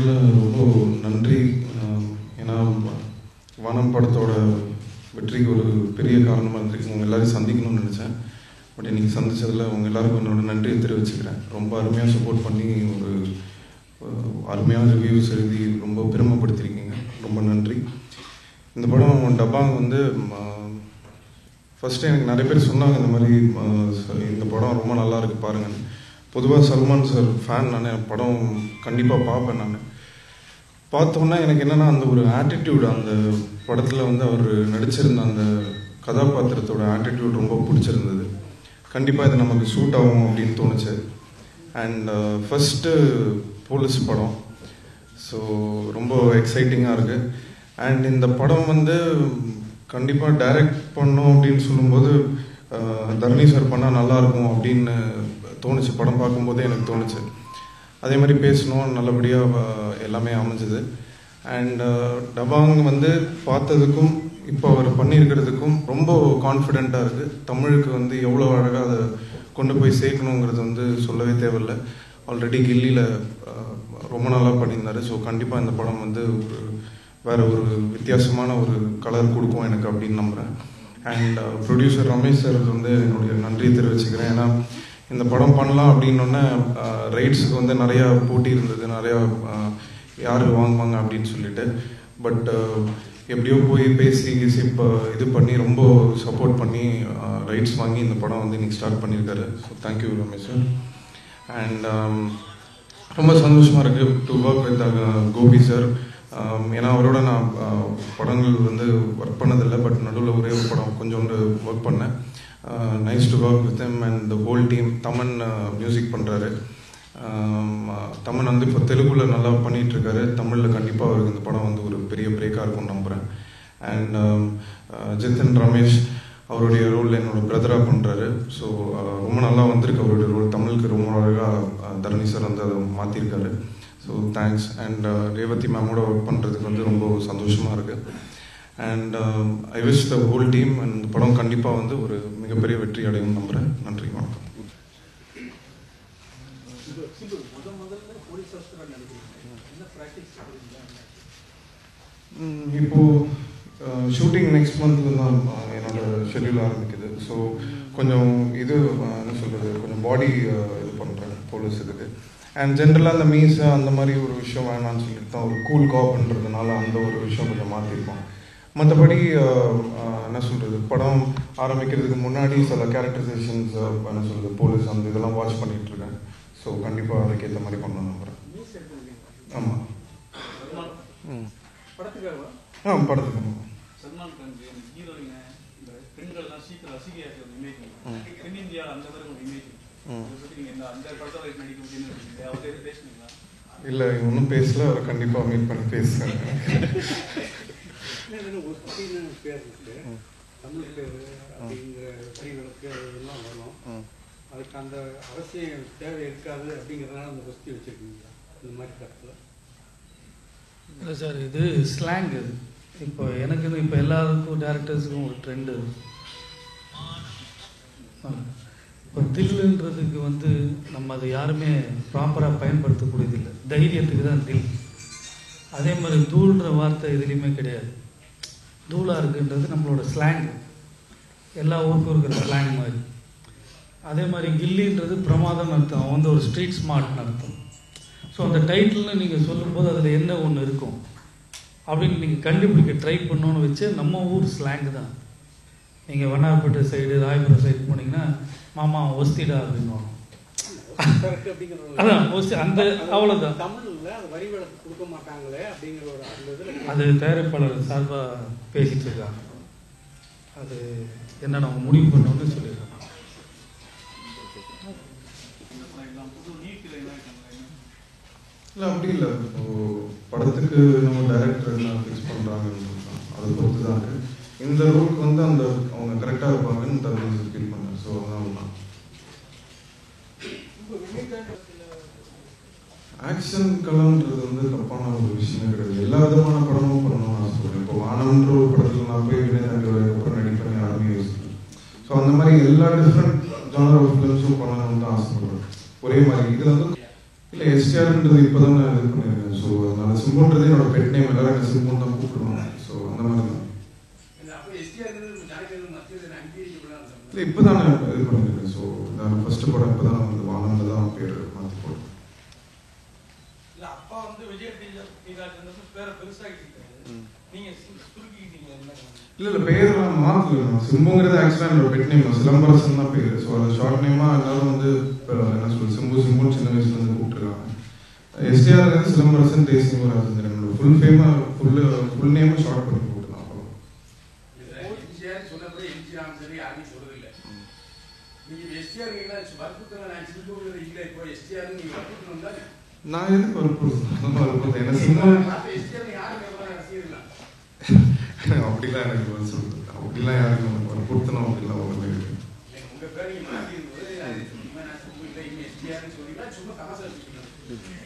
முதல்ல ரொம்ப நன்றி. ஏன்னா வானம் படத்தோட வெற்றிக்கு ஒரு பெரிய காரணமாக இருந்திருக்கு. உங்கள் எல்லோரும் சந்திக்கணும்னு நினச்சேன். பட் இன்றைக்கி சந்தித்ததில் உங்கள் எல்லாருக்கும் என்னோட நன்றியை தெரிவிச்சுக்கிறேன். ரொம்ப அருமையாக சப்போர்ட் பண்ணி ஒரு அருமையான ரிவ்யூஸ் எழுதி ரொம்ப பெருமைப்படுத்திருக்கீங்க. ரொம்ப நன்றி. இந்த படம் டப்பாங் வந்து ஃபஸ்ட்டு எனக்கு நிறைய பேர் சொன்னாங்க இந்த மாதிரி இந்த படம் ரொம்ப நல்லா இருக்குது பாருங்கள். பொதுவாக சல்மான் சார் ஃபேன் நான், படம் கண்டிப்பாக பார்ப்பேன். நான் பார்த்தோன்னா எனக்கு என்னென்னா அந்த ஒரு ஆட்டிடியூட், அந்த படத்தில் வந்து அவர் நடிச்சிருந்த அந்த கதாபாத்திரத்தோட ஆட்டிடியூட் ரொம்ப பிடிச்சிருந்தது. கண்டிப்பாக இது நமக்கு சூட் ஆகும் அப்படின்னு தோணுச்சு. அண்ட் ஃபஸ்ட்டு போலீஸ் படம், ஸோ ரொம்ப எக்ஸைட்டிங்காக இருக்குது. அண்ட் இந்த படம் வந்து கண்டிப்பாக டைரக்ட் பண்ணோம் அப்படின்னு சொல்லும்போது தரணி சார் பண்ணால் நல்லாயிருக்கும் அப்படின்னு தோணுச்சு. படம் பார்க்கும்போதே எனக்கு தோணுச்சு. அதே மாதிரி பேசணும், நல்லபடியாக எல்லாமே அமைஞ்சது. அண்ட் டபாங் வந்து பார்த்ததுக்கும் இப்போ அவர் பண்ணியிருக்கிறதுக்கும் ரொம்ப கான்ஃபிடெண்ட்டாக இருக்குது. தமிழுக்கு வந்து எவ்வளோ அழகாக அதை கொண்டு போய் சேர்க்கணுங்கிறது வந்து சொல்லவே தேவையில்லை. ஆல்ரெடி கில்லியில் ரொம்ப நல்லா பண்ணியிருந்தார். ஸோ கண்டிப்பாக இந்த படம் வந்து வேறு ஒரு வித்தியாசமான ஒரு கலர் கொடுக்கும் எனக்கு அப்படின்னு நம்புகிறேன். அண்ட் ப்ரொடியூசர் ரமேஷ் சார் வந்து என்னுடைய நன்றியை தெரிவிச்சுக்கிறேன். ஏன்னா இந்த படம் பண்ணலாம் அப்படின்னோடனே ரைட்ஸுக்கு வந்து நிறையா போட்டி இருந்தது, நிறையா யார் வாங்குவாங்க அப்படின்னு சொல்லிட்டு. பட் எப்படியோ போய் பேசி இப்போ இது பண்ணி ரொம்ப சப்போர்ட் பண்ணி ரைட்ஸ் வாங்கி இந்த படம் வந்து இன்றைக்கி ஸ்டார்ட் பண்ணியிருக்காரு. So thank you Ramesh sir. And ரொம்ப சந்தோஷமாக இருக்குது to work with Gopi sir. ஏன்னா அவரோட நான் படங்கள் வந்து ஒர்க் பண்ணதில்லை. பட் நடுவில் ஒரே ஒரு படம் கொஞ்சோண்டு ஒர்க் பண்ணேன். Nice to work with him and the whole team. Thaman music பண்ணுறாரு. தமன் வந்து இப்போ தெலுங்குல நல்லா பண்ணிகிட்ருக்காரு. தமிழில் கண்டிப்பாக அவருக்கு இந்த படம் வந்து ஒரு பெரிய பிரேக்காக இருக்கும்னு நம்புகிறேன். அண்ட் ஜித்தன் ரமேஷ் அவருடைய ரோல் என்னோடய பிரதராக பண்ணுறாரு. ஸோ ரொம்ப நல்லா வந்திருக்கு அவருடைய ரோல். தமிழுக்கு ரொம்ப அழகாக தரணி சார் வந்து அதை மாற்றிருக்காரு. So thanks. அண்ட் ரேவதி மேமோட ஒர்க் பண்ணுறதுக்கு வந்து ரொம்ப சந்தோஷமாக இருக்குது. And I wish the whole team and இந்த படம் கண்டிப்பாக வந்து ஒரு மிகப்பெரிய வெற்றி அடையும் நம்புகிறேன். நன்றி, வணக்கம். இப்போது ஷூட்டிங் நெக்ஸ்ட் மந்த்ல தான் என்னோட ஷெட்யூல் ஆரம்பிக்குது. ஸோ கொஞ்சம் இது என்ன சொல்கிறது, கொஞ்சம் பாடி இது பண்ணுறேன் போலீஸ் இதுக்கு. அண்ட் ஜென்ரலாக அந்த மீஸை அந்த மாதிரி ஒரு விஷயம் வேணான்னு சொல்லிட்டு தான் ஒரு கூல் காப்ன்றதுனால அந்த ஒரு விஷயம் கொஞ்சம் மாற்றிருக்கோம். மற்றபடி என்ன சொல்கிறது, படம் ஆரம்பிக்கிறதுக்கு முன்னாடி சில கேரக்டரைசேஷன்ஸ் என்ன சொல்கிறது போலீஸ் அந்த இதெல்லாம் வாட்ச் பண்ணிகிட்ருக்கேன். ஸோ கண்டிப்பாக அதுக்கேற்ற மாதிரி பண்ண நம்புகிறேன். ஆமாம். படத்துக்கு சல்மான் கான் ஹீரோயின் இந்த பெண்கள்லாம் சீக்கிரம் ரசிகையாக ஒரு இமேஜ், தென் இந்தியாவில் அந்த மாதிரி ஒரு இமேஜ் அந்த படத்தில் நடிக்க முடியும்னு அவர் எது பேசுனீங்களா? இல்லை, ஒன்றும் பேசல. அவரை கண்டிப்பாக மீட் பண்ணி பேசுகிறேன். பேர் இருக்கு, தமிழ் பேர் அப்படிங்கிற ஸ்ரீகளுக்கு இதெல்லாம் வரும். அதுக்கு அந்த அவசியம் தேவை இருக்காது அப்படிங்கிறதுனால அந்த வசதி வச்சுருக்கீங்களா இந்த மாதிரி கருத்தில்? இல்லை சார், இது ஸ்லாங். இது இப்போ எனக்கு இப்போ எல்லாருக்கும் டேரக்டர்ஸுக்கும் ஒரு ட்ரெண்டு. இப்போ தில்லுன்றதுக்கு வந்து நம்ம அதை யாருமே ப்ராப்பராக பயன்படுத்தக்கூடியதில்லை. தைரியத்துக்கு தான் தில். அதே மாதிரி தூள்ன்ற வார்த்தை எதுலேயுமே கிடையாது. தூளாக இருக்குன்றது நம்மளோட ஸ்லாங், எல்லா ஊருக்கும் இருக்கிற ஸ்லாங் மாதிரி. அதே மாதிரி கில்லின்றது பிரமாதம் அர்த்தம், அவன் வந்து ஒரு ஸ்ட்ரீட் ஸ்மார்ட்னு அர்த்தம். ஸோ அந்த டைட்டில்னு நீங்கள் சொல்லும்போது அதில் என்ன ஒன்று இருக்கும் அப்படின்னு நீங்கள் கண்டுபிடிக்க ட்ரை பண்ணோன்னு வச்சு நம்ம ஊர் ஸ்லாங்கு தான். நீங்கள் வண்ணாரப்பேட்டை சைடு ராயபுரம் சைடு போனீங்கன்னா மாமா ஒஸ்திடா அப்படின்னு அதான் ஒஸ்தி, அந்த அவ்வளோதான். அது தயாரிப்பாளர் சார்பாக பேசிகிட்டு இருக்காங்க. அது என்ன நம்ம முடிவு பண்ணோன்னு சொல்லியிருக்காங்க. இல்லை, அப்படி இல்லை. படத்துக்கு நம்ம டைரக்டர் என்ன ஃபிக்ஸ் பண்ணுறாங்கன்னு அதை பொறுத்து தான் இருக்குது. இந்த ரோலுக்கு வந்து அந்த அவங்க கரெக்டாக இருப்பாங்கன்னு தரணி ஃபீல் பண்ணேன். ஸோ அதான் ஆக்ஷன் கலன்றது வந்து தப்பான ஒரு விஷயமே கிடையாது. எல்லா விதமான படமும் பண்ணணும்னு நான் சொல்கிறேன். இப்போ வானம்ன்ற ஒரு படத்தில் நான் போய் அப்புறம் நடிப்பேன் யாருமே யோசிக்கிறேன். ஸோ அந்த மாதிரி எல்லா டிஃப்ரெண்ட் ஜானர் ஆஃப் ஃபிலிம்ஸும் பண்ணணும்னு தான் ஆசைப்படுறேன். ஒரே மாதிரி இதில் வந்து இல்லை எஸ்டிஆர்ன்றது இப்போ தான் நான் இது பண்ணியிருக்கேன். ஸோ சிம்புன்றது என்னோட பெட் நேம், எல்லாரும் என்ன சிம்புன்னு தான் கூப்பிடுவாங்க. ஸோ அந்த மாதிரி தான். இல்லை இப்போ தான் இது பண்ணியிருக்கேன். ஸோ நான் ஃபர்ஸ்ட் படம் இப்போ தான் வந்து வானம்ல தான் பேர் மாற்றி போடுறேன். இல்லை அப்பா வந்து விஜய் பேரை பெருசாகிட்டு நீங்கள் சுருக்கிக்கிட்டீங்க. இல்லை இல்லை பேர்லாம் மாற்றல. சிம்புங்கிறது ஆக்சுவலாக என்னோட பெட் நேம், சிலம்பரசன் தான் பேர். ஸோ அது ஷார்ட் நேமாக எல்லாரும் வந்து என்ன சொல்றது சிம்பு சிம்புன்னு சின்ன வயசுலேருந்து கூப்பிட்டுருக்காங்க. எஸ்டிஆர் சிலம்பரசன் தேசிங்கராஜன் என்னோட ஃபுல் நேம் ஷார்ட் பண்ணி போட்டுருக்காங்க. நான் எதுக்கு வற்புறுத்தேன்? என்ன சினிமா அப்படிலாம் எனக்கு சொல்லுது. அப்படிலாம் யாருக்கு நமக்கு வற்புறுத்தணும் அப்படிலாம் ஒன்றுமே இல்லை.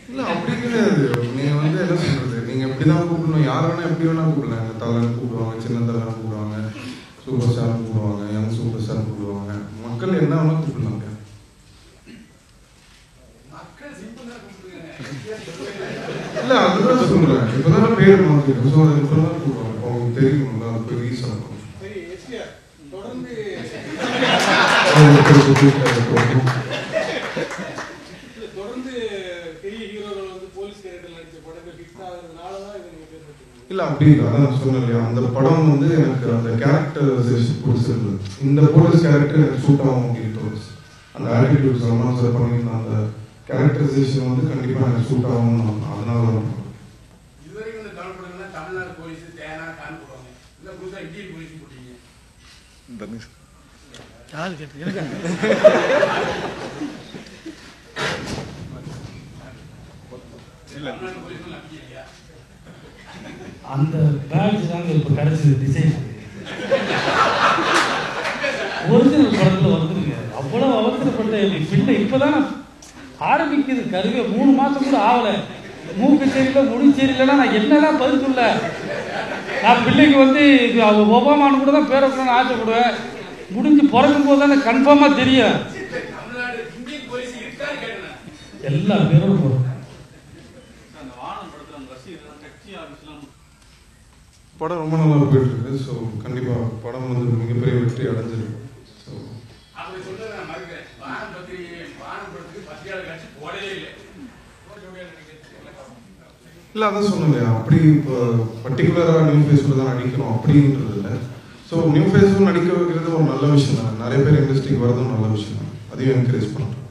இல்லை அப்படி கிடையாது. நீங்கள் வந்து என்ன சொல்றது, நீங்கள் எப்படி தான் கூப்பிடணும், யார் வேணா எப்படி வேணா கூப்பிடலாம். எங்கள் தலைன்னு கூப்பிடுவாங்க, சின்ன தலைன்னு கூப்பிடுவாங்க, சூப்பர் ஸ்டார்னு கூப்பிடுவாங்க, யங் சூப்பர் ஸ்டார்னு கூப்பிடுவாங்க. மக்கள் என்ன வேணா கூப்பிடலாங்க. இல்லை அதுதான் சொல்றேன். இப்போதான் பேர் மாற்றிருக்கேன். ஸோ அது இப்போ தான் கூப்பிடுவாங்க. அவங்களுக்கு தெரியும்ல, அது போய் ரீச் ஆகும். இல்ல அப்படி அதான் சொன்னேன் இல்லையா, அந்த படம் வந்து எனக்கு அந்த கேரக்டர் பிடிச்சிருந்தது. இந்த போலீஸ் கேரக்டர் எனக்கு சூட் ஆகும் அப்படின்னு தோணுச்சு. அந்த ஆட்டிடியூட் சல்மான் சார் பண்ணியிருந்த அந்த கேரக்டரைசேஷன் வந்து கண்டிப்பா எனக்கு சூட் ஆகும். அதனால தான் அந்த பேட்ச் தாங்க இப்போ கிடைச்சது டிசைன். ஒரிஜினல் படத்தில் வந்துருங்க. அவ்வளோ அவசரப்பட்ட பிள்ளை இப்போதான் ஆரம்பிக்குது. கருவே 3 மாதம் கூட ஆகலை. மூக்கு சரியில்லை, முடி சரியில்லைன்னா நான் என்னெல்லாம் பதில் சொல்ல. நான் பிள்ளைக்கு வந்து ஒபாமானு கூட தான் பேர வைக்கணும்னு ஆசைப்படுவேன். முடிஞ்சு பிறக்கும் போது தானே கன்ஃபார்மாக தெரியும். எல்லா பேரும் போகிறோம். படம் ரொம்ப நல்லா போயிட்டு இருக்கு. ஸோ கண்டிப்பா படம் வந்து மிகப்பெரிய வெற்றி அடைஞ்சிருக்கு. ஸோ இல்லை அதான் சொன்னேன், அப்படி இப்போ பர்டிகுலராக நியூ ஃபேஸில் தான் நடிக்கணும் அப்படின்றது இல்லை. ஸோ நியூ ஃபேஸும் நடிக்க வைக்கிறது ஒரு நல்ல விஷயம் தான். நிறைய பேர் இண்டஸ்ட்ரிக்கு வரதும் நல்ல விஷயம் தான். அதையும் என்கரேஜ் பண்ணுறேன்.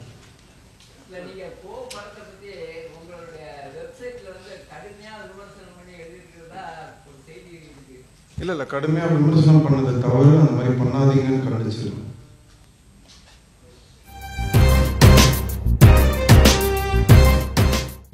இல்லை கடுமையாக விமர்சனம் பண்ணதை தவிர அந்த மாதிரி பண்ணாதீங்கன்னு கண்டிச்சிருக்கேன்.